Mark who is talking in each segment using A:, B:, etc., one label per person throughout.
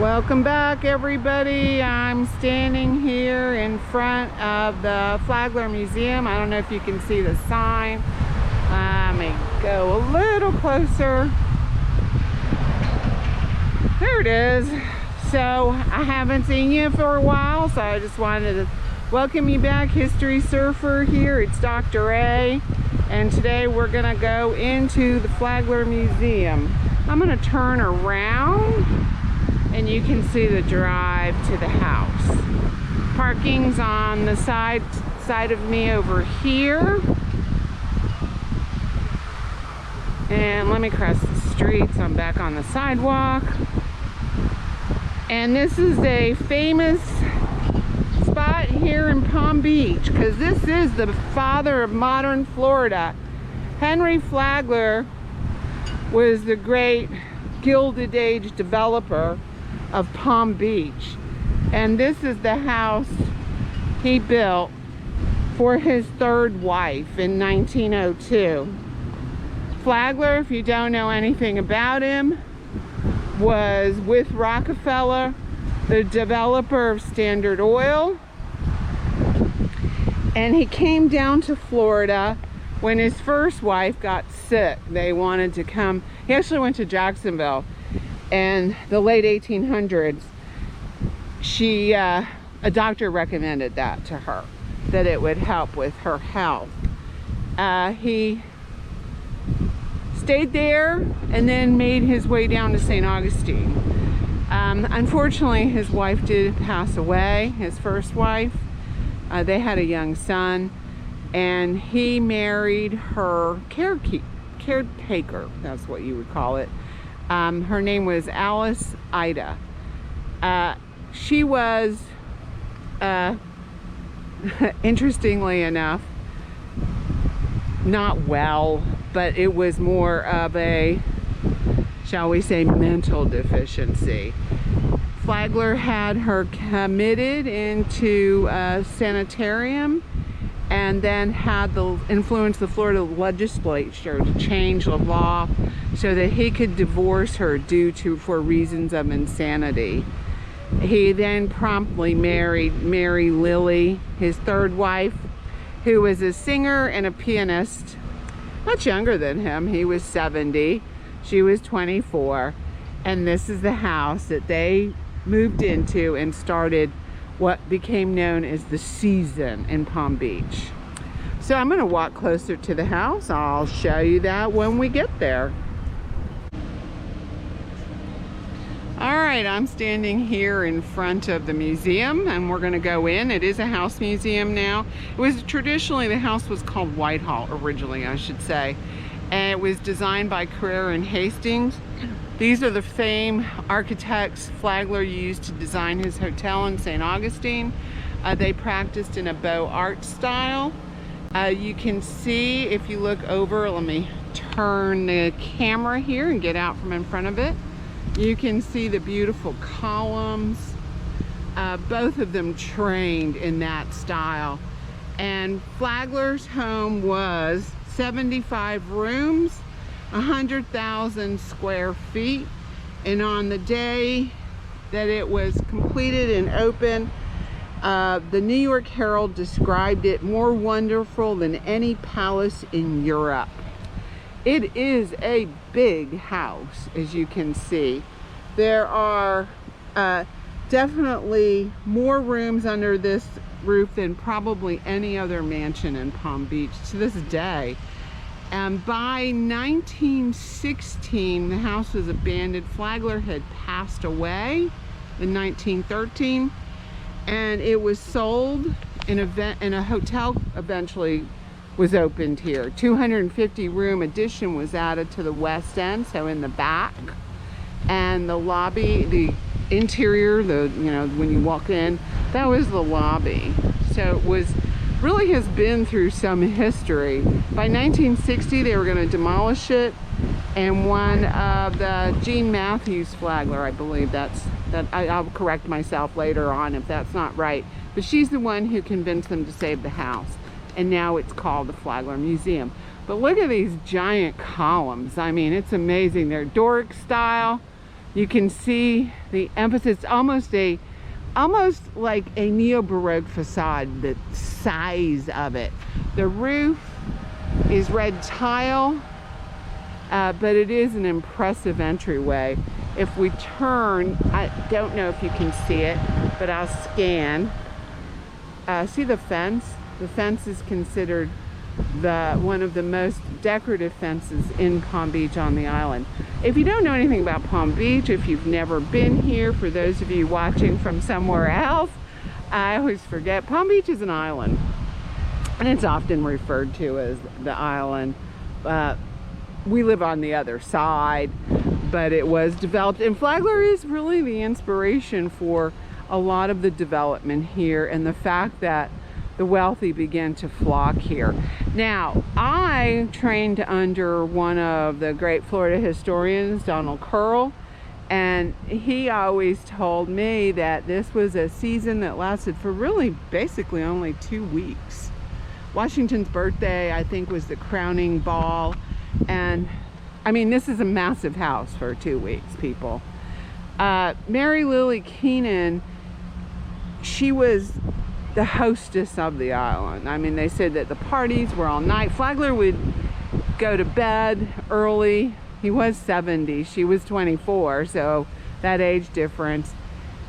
A: Welcome back, everybody. I'm standing here in front of the Flagler Museum. I don't know if you can see the sign. Let me go a little closer. There it is. So I haven't seen you for a while, so I just wanted to welcome you back. History Surfer here. It's Dr. A, and today we're gonna go into the Flagler Museum. I'm gonna turn around and you can see the drive to the house. Parking's on the side of me over here. And let me cross the street so I'm back on the sidewalk. And this is a famous spot here in Palm Beach because this is the father of modern Florida. Henry Flagler was the great Gilded Age developer of Palm Beach, and this is the house he built for his third wife in 1902. Flagler, if you don't know anything about him, was with Rockefeller, the developer of Standard Oil, and he came down to Florida when his first wife got sick. They wanted to come. He actually went to Jacksonville in the late 1800s. A doctor recommended that to her, that it would help with her health. He stayed there and then made his way down to St. Augustine. Unfortunately, his wife did pass away, his first wife. They had a young son, and he married her caretaker, that's what you would call it. Her name was Alice Ida. She was, interestingly enough, not well, but it was more of a, shall we say, mental deficiency. Flagler had her committed into a sanitarium and then had influenced the Florida legislature to change the law so that he could divorce her for reasons of insanity. He then promptly married Mary Lilly, his third wife, who was a singer and a pianist, much younger than him. He was 70, she was 24, and this is the house that they moved into and started what became known as the Season in Palm Beach. So I'm going to walk closer to the house. I'll show you that when we get there. All right, I'm standing here in front of the museum and we're going to go in. It is a house museum now. It was traditionally, the house was called Whitehall originally, I should say. And it was designed by Carrere and Hastings. These are the same architects Flagler used to design his hotel in St. Augustine. They practiced in a Beaux Arts style. You can see, if you look over, let me turn the camera here and get out from in front of it. You can see the beautiful columns, both of them trained in that style. And Flagler's home was 75 rooms, 100,000 square feet, and on the day that it was completed and open, the New York Herald described it more wonderful than any palace in Europe. It is a big house, as you can see. There are definitely more rooms under this roof than probably any other mansion in Palm Beach to this day. And by 1916, the house was abandoned. Flagler had passed away in 1913, and it was sold. And a hotel eventually was opened here. 250 room addition was added to the west end, so in the back, and the lobby, the interior, when you walk in, that was the lobby. So it was really has been through some history. By 1960, they were going to demolish it, and one of the Jean Matthews Flagler, I believe I'll correct myself later on if that's not right, but she's the one who convinced them to save the house, and now it's called the Flagler Museum. But look at these giant columns. I mean, it's amazing. They're Doric style. You can see the emphasis, almost like a neo-Baroque facade, the size of it. The roof is red tile, but it is an impressive entryway. If we turn, I don't know if you can see it, but I'll scan. See the fence? The fence is considered one of the most decorative fences in Palm Beach on the island. If you don't know anything about Palm Beach, if you've never been here, for those of you watching from somewhere else, I always forget, Palm Beach is an island, and it's often referred to as the island. We live on the other side, but it was developed, and Flagler is really the inspiration for a lot of the development here, and the fact that the wealthy began to flock here. Now, I trained under one of the great Florida historians, Donald Curl, and he always told me that this was a season that lasted for really basically only 2 weeks. Washington's birthday, I think, was the crowning ball, and I mean, this is a massive house for 2 weeks, people. Mary Lily Keenan, she was the hostess of the island. I mean, they said that the parties were all night. Flagler would go to bed early. He was 70, she was 24, so that age difference.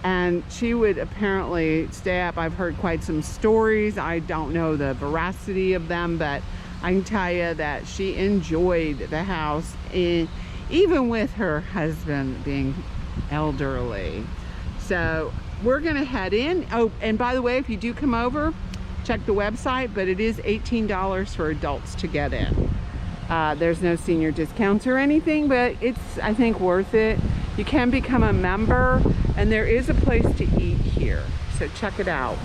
A: And she would apparently stay up. I've heard quite some stories. I don't know the veracity of them, but I can tell you that she enjoyed the house, even with her husband being elderly. So we're gonna head in. Oh, and by the way, if you do come over, check the website, but it is $18 for adults to get in. There's no senior discounts or anything, but it's, I think, worth it. You can become a member, and there is a place to eat here, so check it out.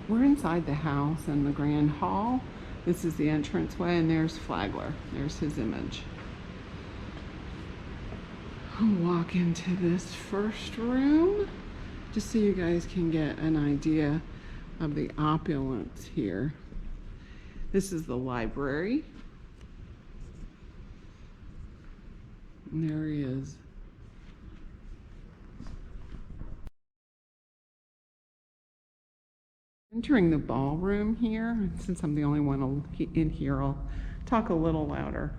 A: We're inside the house in the grand hall. This is the entranceway, and there's Flagler. There's his image. I'll walk into this first room just so you guys can get an idea of the opulence here. This is the library. And there he is. Entering the ballroom here, since I'm the only one in here, I'll talk a little louder.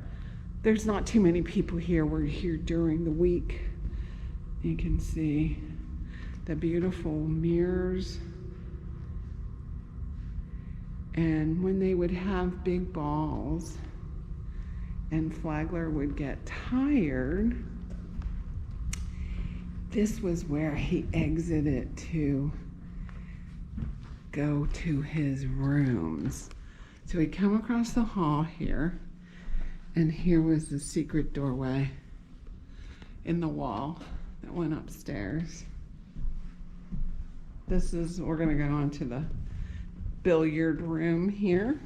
A: There's not too many people here. We're here during the week. You can see the beautiful mirrors. And when they would have big balls and Flagler would get tired, this was where he exited to go to his rooms. So he'd come across the hall here, and here was the secret doorway in the wall that went upstairs. We're gonna go on to the billiard room here.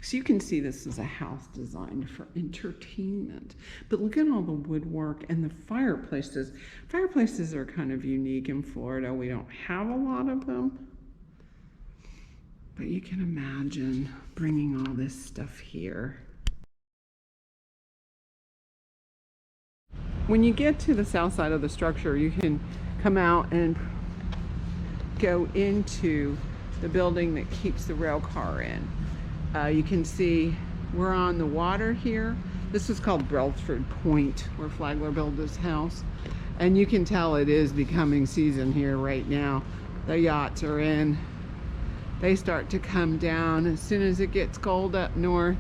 A: So you can see this is a house designed for entertainment. But look at all the woodwork and the fireplaces. Fireplaces are kind of unique in Florida. We don't have a lot of them. But you can imagine bringing all this stuff here. When you get to the south side of the structure, you can come out and go into the building that keeps the rail car in. You can see we're on the water here. This is called Belford Point, where Flagler built this house. And you can tell it is becoming season here right now. The yachts are in. They start to come down as soon as it gets cold up north.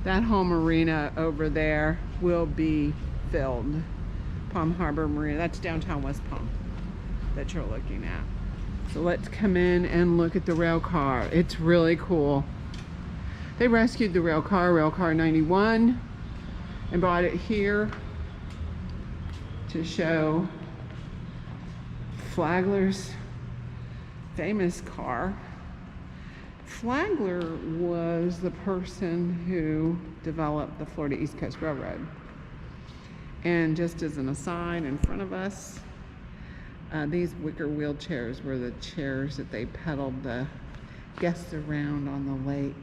A: That whole marina over there will be filled. Palm Harbor Marina, that's downtown West Palm that you're looking at. So let's come in and look at the rail car. It's really cool. They rescued the rail car 91, and brought it here to show Flagler's famous car. Flagler was the person who developed the Florida East Coast Railroad. And just as an aside, in front of us, these wicker wheelchairs were the chairs that they pedaled the guests around on the lake.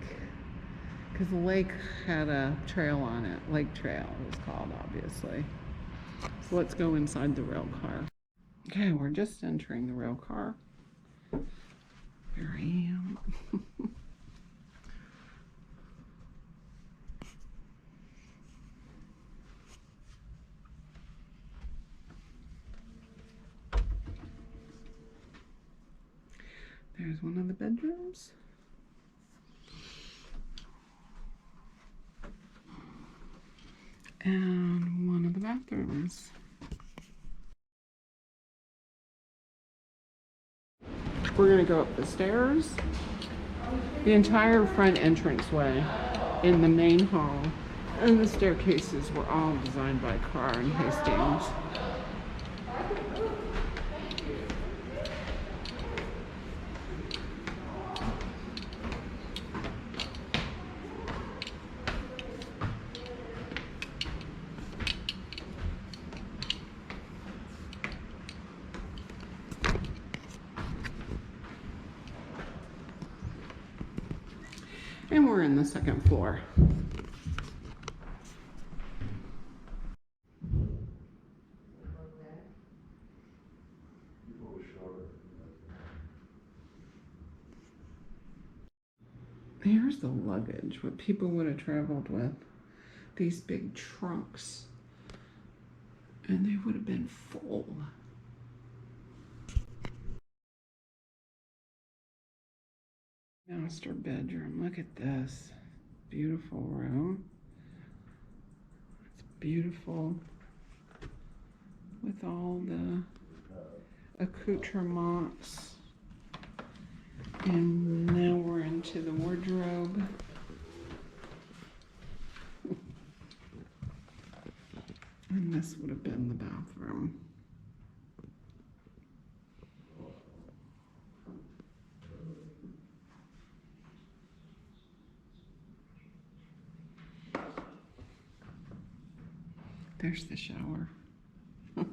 A: because the lake had a trail on it. Lake Trail it was called, obviously. So let's go inside the rail car. Okay, we're just entering the rail car. Here I am. There's one of the bedrooms. And one of the bathrooms. We're gonna go up the stairs. The entire front entranceway in the main hall and the staircases were all designed by Carr and Hastings. And we're in the second floor. Here's the luggage, what people would have traveled with. These big trunks. And they would have been full. Master bedroom. Look at this. Beautiful room. It's beautiful with all the accoutrements. And now we're into the wardrobe. And this would have been the bathroom. There's the shower. And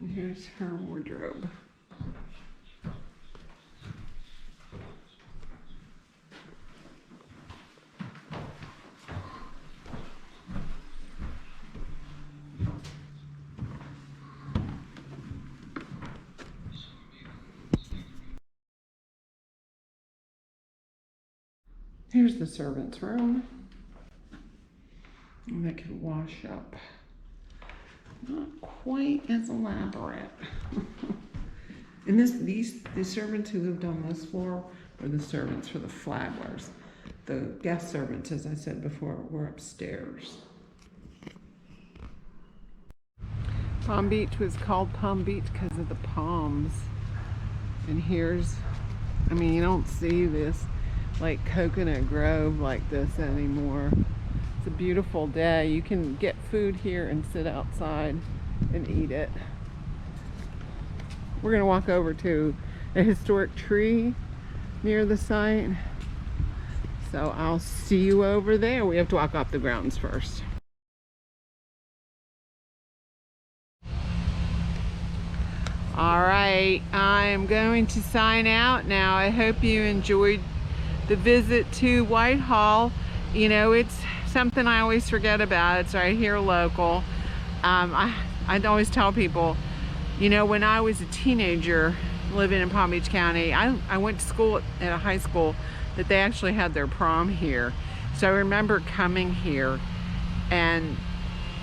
A: here's her wardrobe. Here's the servant's room. And they can wash up. Not quite as elaborate. And the servants who lived on this floor were the servants for the Flaglers. The guest servants, as I said before, were upstairs. Palm Beach was called Palm Beach because of the palms. And here's, I mean, you don't see this like coconut grove like this anymore. It's a beautiful day. You can get food here and sit outside and eat it. We're gonna walk over to a historic tree near the site. So I'll see you over there. We have to walk off the grounds first. All right, I'm going to sign out now. I hope you enjoyed the visit to Whitehall. You know, it's something I always forget about. It's right here local. I'd always tell people, you know, when I was a teenager living in Palm Beach County, I went to school at a high school that they actually had their prom here. So I remember coming here and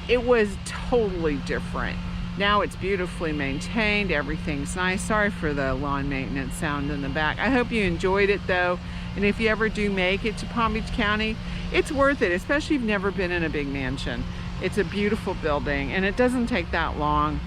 A: it was totally different. Now it's beautifully maintained, everything's nice. Sorry for the lawn maintenance sound in the back. I hope you enjoyed it though. And if you ever do make it to Palm Beach County, it's worth it, especially if you've never been in a big mansion. It's a beautiful building and it doesn't take that long.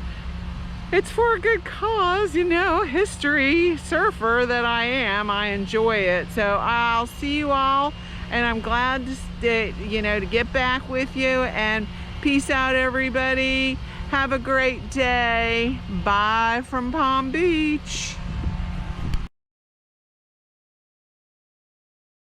A: It's for a good cause, you know, history surfer that I am. I enjoy it. So I'll see you all, and I'm glad to, you know, to get back with you, and peace out everybody. Have a great day. Bye from Palm Beach.